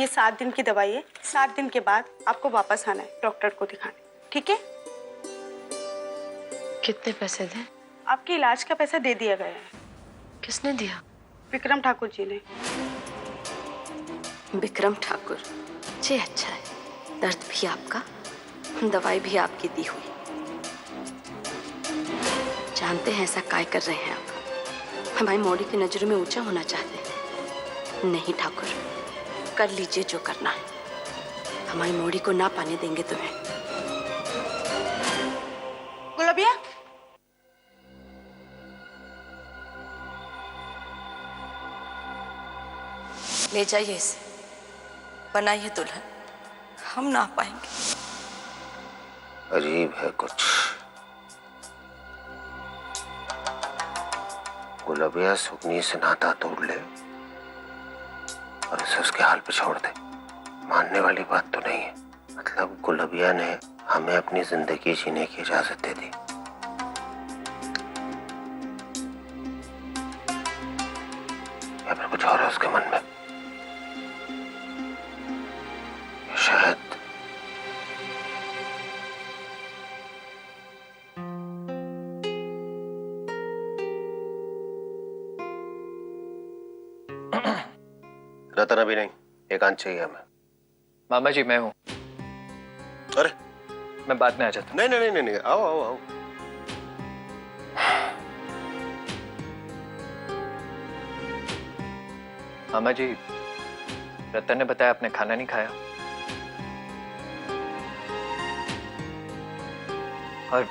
ये 7 दिन की दवाई है। 7 दिन के बाद आपको वापस आना है डॉक्टर को दिखाने, ठीक है? कितने पैसे दें? आपके इलाज का पैसा दे दिया गया है। किसने दिया? विक्रम ठाकुर जी ने। विक्रम ठाकुर जी, अच्छा है। दर्द भी आपका, दवाई भी आपकी दी हुई। जानते हैं ऐसा काय कर रहे हैं आप? हमारी मौड़ी की नजरों में ऊंचा होना चाहते हैं। नहीं ठाकुर, कर लीजिए जो करना है। हमारी मौड़ी को ना पाने देंगे तुम्हें। गुलाबिया, ले जाइए इसे, बनाइए दुल्हन, हम ना पाएंगे। अजीब है कुछ। गुलाबिया सुगनी से नाता तोड़ ले और उसे उसके हाल पे छोड़ दे, मानने वाली बात तो नहीं है। मतलब गुलाबिया ने हमें अपनी जिंदगी जीने की इजाजत दे दी। या फिर कुछ और है उसके मन में। शायद रतन अभी नहीं, एकांत चाहिए हमें। मामा जी मैं हूँ। अरे मैं बाद में आ जाता हूँ। नहीं नहीं नहीं नहीं, आओ आओ आओ। मामा जी, रतन ने बताया आपने खाना नहीं खाया, और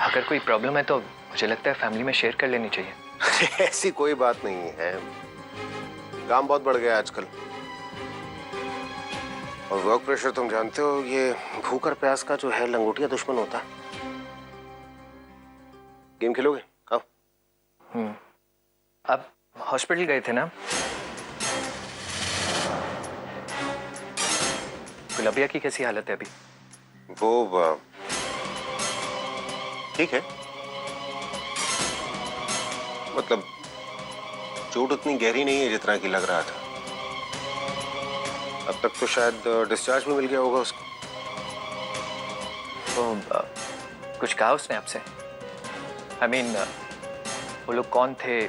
अगर कोई प्रॉब्लम है तो मुझे लगता है फैमिली में शेयर कर लेनी चाहिए। ऐसी कोई बात नहीं है, काम बहुत बढ़ गया आजकल और वर्क प्रेशर तुम जानते हो, ये भूख और प्यास का जो है लंगोटिया दुश्मन होता है। गेम खेलोगे? आओ। आप हॉस्पिटल गए थे ना? गुलाबिया की कैसी हालत है अभी? वो ठीक है, मतलब चोट उतनी गहरी नहीं है जितना कि लग रहा था। अब तक तो शायद डिस्चार्ज भी मिल गया होगा उसको। तो कुछ कहा उसने आपसे? I mean, वो लोग कौन थे,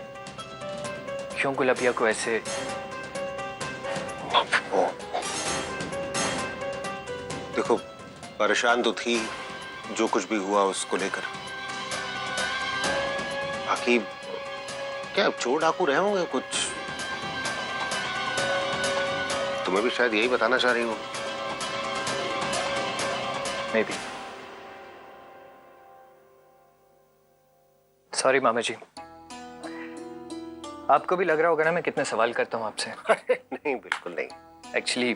क्यों गुलाबिया को ऐसे? देखो, परेशान तो थी जो कुछ भी हुआ उसको लेकर। बाकी क्या चोर डाकू रहे होंगे कुछ, तुम्हें भी शायद यही बताना चाह रही हो। May be. सॉरी मामा जी, आपको भी लग रहा होगा ना मैं कितने सवाल करता हूँ आपसे। नहीं, बिल्कुल नहीं। एक्चुअली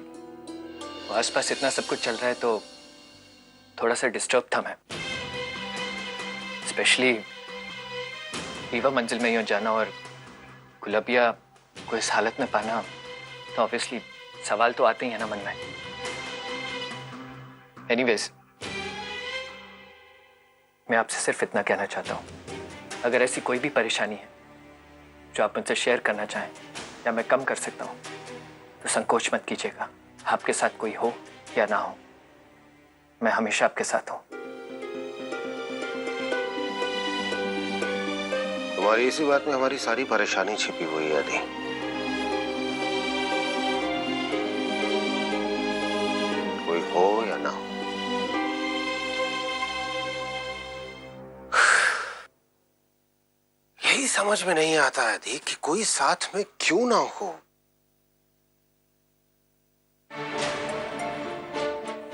आसपास इतना सब कुछ चल रहा है तो थोड़ा सा डिस्टर्ब था मैं, स्पेशली रीवा मंजिल में यूं जाना और गुलाबिया को इस हालत में पाना, तो ऑब्वियसली सवाल तो आते ही है ना मन में। एनीवेज, मैं आपसे सिर्फ इतना कहना चाहता हूँ, अगर ऐसी कोई भी परेशानी है जो आप मुझसे शेयर करना चाहें या मैं कम कर सकता हूँ तो संकोच मत कीजिएगा। आपके साथ कोई हो या ना हो, मैं हमेशा आपके साथ हूँ। तुम्हारी इसी बात में हमारी सारी परेशानी छिपी हुई है आदि। कोई हो या ना हो, यही समझ में नहीं आता है आदि कि कोई साथ में क्यों ना हो।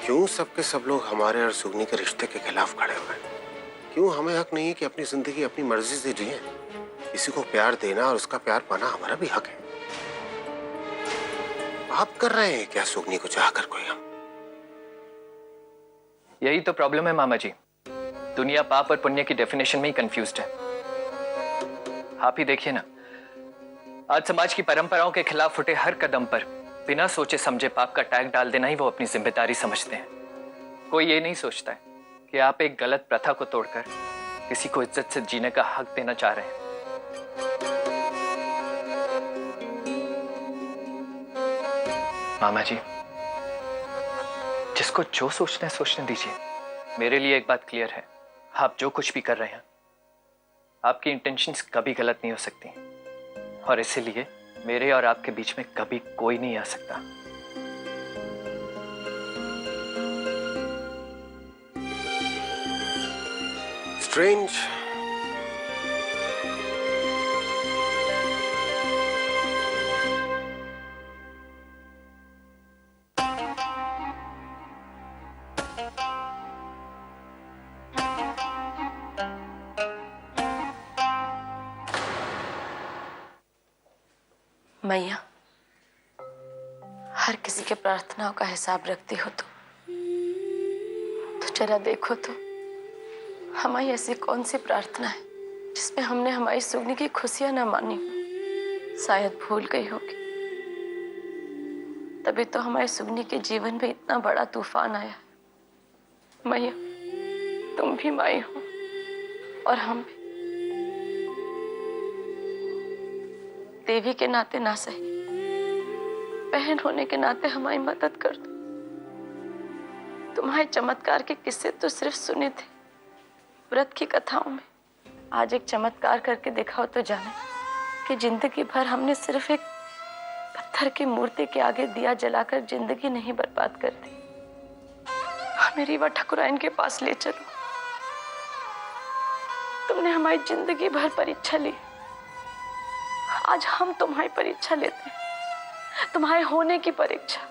क्यों सबके सब लोग हमारे और सुगनी के रिश्ते के खिलाफ खड़े हुए हैं? क्यों हमें हक नहीं है कि अपनी जिंदगी अपनी मर्जी से जिए? किसी को प्यार देना और उसका प्यार पाना हमारा भी हक है। पाप कर रहे हैं क्या सुगनी को चाहकर कोई हम? यही तो प्रॉब्लम है मामा जी, दुनिया पाप और पुण्य की डेफिनेशन में ही कंफ्यूज्ड है। आप ही देखिए ना, आज समाज की परंपराओं के खिलाफ उठे हर कदम पर बिना सोचे समझे पाप का टैग डाल देना ही वो अपनी जिम्मेदारी समझते हैं। कोई ये नहीं सोचता है कि आप एक गलत प्रथा को तोड़कर किसी को इज्जत से जीने का हक देना चाह रहे हैं। मामा जी, जिसको जो सोचना है सोचने दीजिए। मेरे लिए एक बात क्लियर है, आप जो कुछ भी कर रहे हैं, आपकी इंटेंशंस कभी गलत नहीं हो सकती, और इसीलिए मेरे और आपके बीच में कभी कोई नहीं आ सकता। स्ट्रेंज। मैया, हर किसी के प्रार्थनाओं का हिसाब रखती हो तो जरा देखो तो हमारी ऐसी कौन सी प्रार्थना है जिसमें हमने हमारी सुगनी की खुशियां ना मानी हो। शायद भूल गई होगी, तभी तो हमारी सुगनी के जीवन में इतना बड़ा तूफान आया। मैया, तुम भी माई हो और हम भी। देवी के नाते ना सही, बहन होने के नाते हमारी मदद कर दो। तुम्हारे चमत्कार के किस्से तो सिर्फ सुने थे व्रत की कथाओं में, आज एक चमत्कार करके दिखाओ तो जाने कि जिंदगी भर हमने सिर्फ एक पत्थर की मूर्ति के आगे दिया जलाकर जिंदगी नहीं बर्बाद कर दी। हमें रीवा ठाकुराइन के पास ले चलो। तुमने हमारी जिंदगी भर परीक्षा ली, आज हम तुम्हारी परीक्षा लेते हैं, तुम्हारे होने की परीक्षा।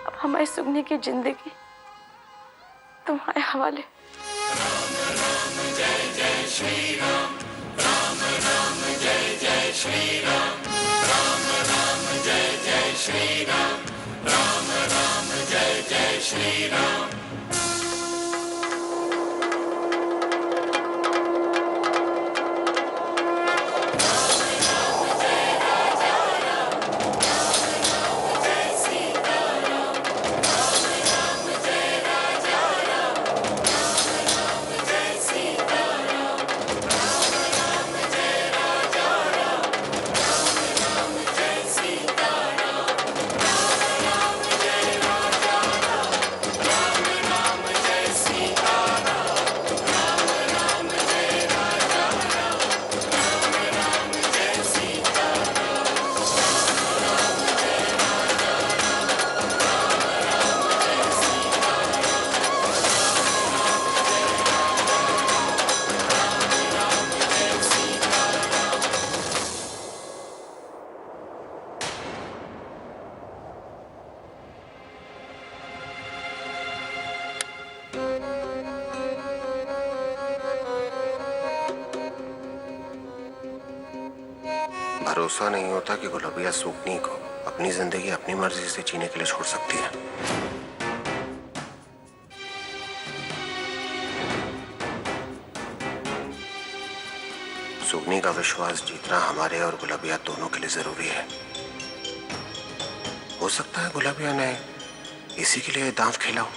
अब हमारी सुगनी की जिंदगी तुम्हारे हवाले। जय जय श्री राम, राम राम जय जय श्री राम, राम राम जय जय श्री राम, राम राम जय जय श्री राम। भरोसा नहीं होता कि गुलाबिया सुगनी को अपनी जिंदगी अपनी मर्जी से जीने के लिए छोड़ सकती है। सुगनी का विश्वास जीतना हमारे और गुलाबिया दोनों के लिए जरूरी है। हो सकता है गुलाबिया ने इसी के लिए दांव खेला हो।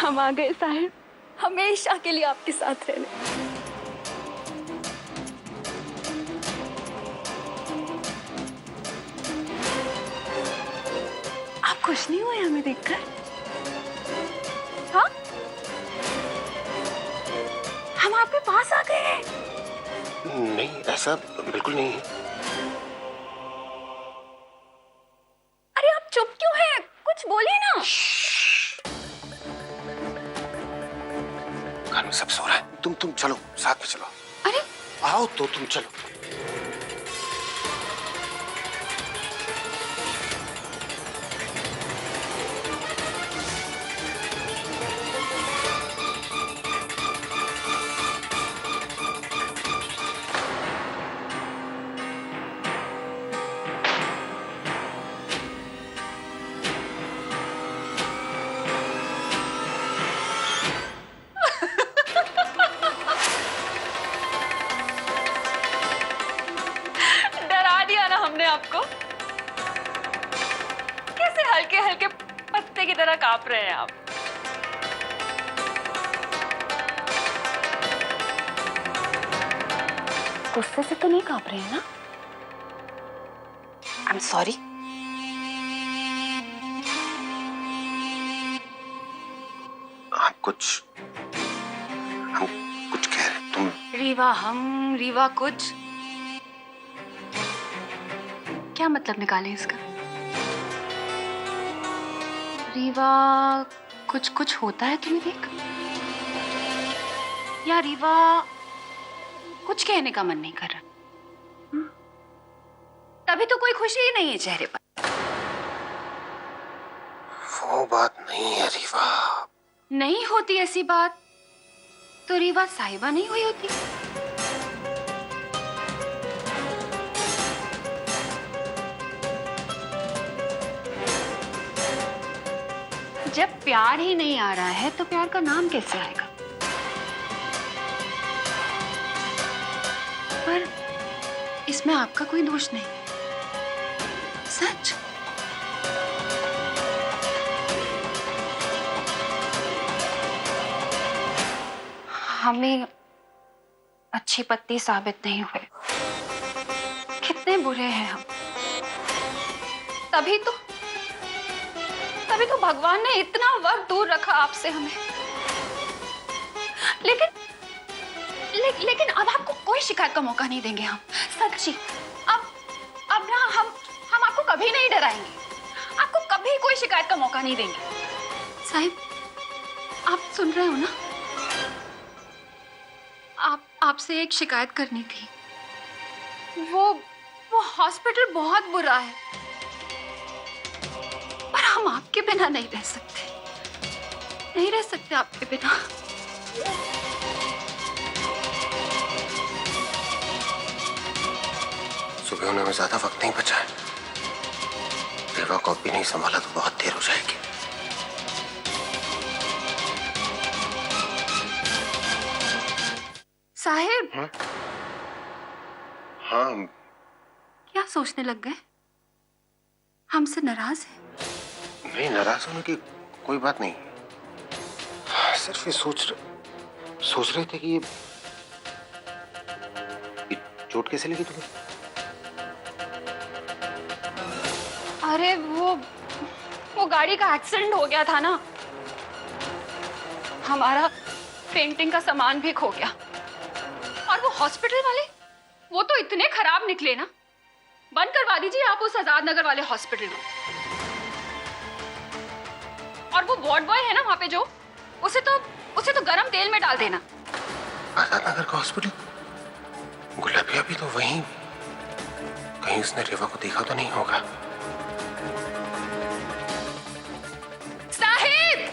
हम आ गए साहिब, हमेशा के लिए आपके साथ रहने। आप खुश नहीं हुए हमें देखकर? हाँ, हम आपके पास आ गए हैं। नहीं, ऐसा बिल्कुल नहीं है। अरे आप चुप क्यों हैं? कुछ बोलिए ना। घर में सब सो रहा है, तुम चलो, साथ में चलो। अरे आओ तो तुम चलो। डरा दिया ना हमने आपको। कैसे हल्के हल्के पत्ते की तरह कांप रहे हैं आप। गुस्से से तो नहीं कांप रहे हैं ना? I am sorry. हम कुछ कह रहे, तुम। रीवा हम, रीवा कुछ। क्या मतलब निकाले इसका? रीवा कुछ कुछ होता है तुम्हें देख, या रीवा कुछ कहने का मन नहीं कर रहा? तभी तो कोई खुशी ही नहीं है चेहरे पर। वो बात नहीं है रीवा। नहीं होती ऐसी बात तो रीवा साहिबा नहीं हुई होती। जब प्यार ही नहीं आ रहा है तो प्यार का नाम कैसे आएगा? पर इसमें आपका कोई दोष नहीं, सच। हमें अच्छी पत्ती साबित नहीं हुए। कितने बुरे हैं हम। तभी तो भगवान ने इतना वक्त दूर रखा आपसे हमें। लेकिन अब आपको कोई शिकायत का मौका नहीं देंगे हम, सच्ची। अब ना हम आपको कभी नहीं डराएंगे, आपको कभी कोई शिकायत का मौका नहीं देंगे। साहिब, आप सुन रहे हो ना? आपसे एक शिकायत करनी थी। वो हॉस्पिटल बहुत बुरा है, पर हम आपके बिना नहीं रह सकते आपके बिना। सुबह होने में ज्यादा वक्त नहीं बचा है। रीवा को भी नहीं संभाला तो बहुत देर हो जाएगी। साहिब। हाँ। क्या सोचने लग गए? हमसे नाराज है? नहीं, नाराज होने की कोई बात नहीं। सिर्फ ये सोच रहे थे कि ये चोट कैसे लगी तुम्हें? अरे वो गाड़ी का एक्सीडेंट हो गया था ना, हमारा पेंटिंग का सामान भी खो गया। और वो हॉस्पिटल वाले, वो तो इतने खराब निकले ना। बंद करवा दीजिए आप उस आजाद नगर वाले हॉस्पिटल को। और वो वार्ड बॉय है ना वहां पे, जो उसे तो गरम तेल में डाल देना। आजाद नगर का हॉस्पिटल? गुलाबिया भी तो वहीं। कहीं उसने रीवा को देखा तो नहीं होगा? साहिब!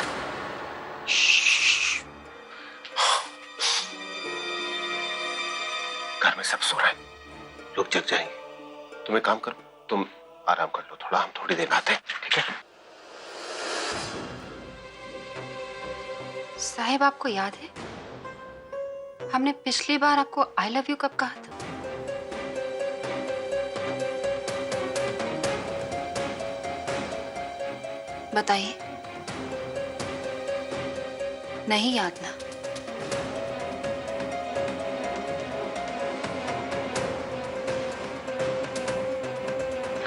घर में सब सो रहे हैं, लोग जग जाएंगे। तुम एक काम करो, तुम आराम कर लो थोड़ा, हम थोड़ी देर आते हैं, ठीक है? साहिब, आपको याद है हमने पिछली बार आपको आई लव यू कब कहा था? बताइए। नहीं याद ना।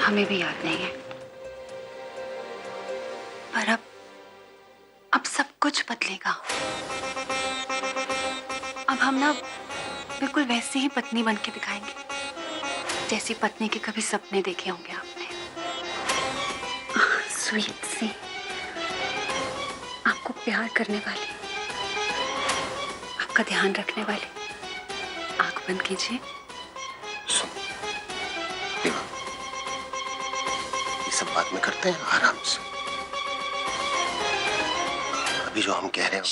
हमें भी याद नहीं है। पर अब सब कुछ बदलेगा। अब हम ना बिल्कुल वैसी ही पत्नी बन के दिखाएंगे जैसी पत्नी के कभी सपने देखे होंगे आपने। स्वीट सी, आपको प्यार करने वाली, आपका ध्यान रखने वाली। आंख बंद कीजिए। सुन दीवा, ये सब बात में करते हैं आराम से। अभी जो हम कह रहे हैं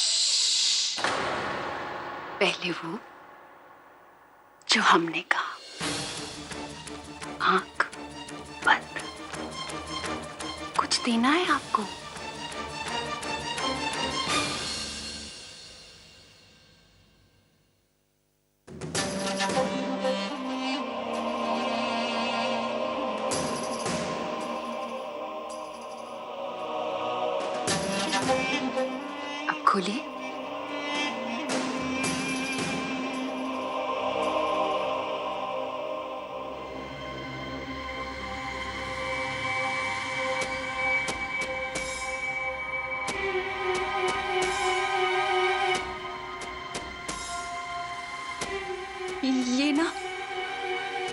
पहले वो जो हमने कहा। आंख बंद। कुछ देना है आपको? अब खोलिए। ये ना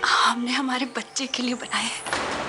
हमने हमारे बच्चे के लिए बनाए हैं।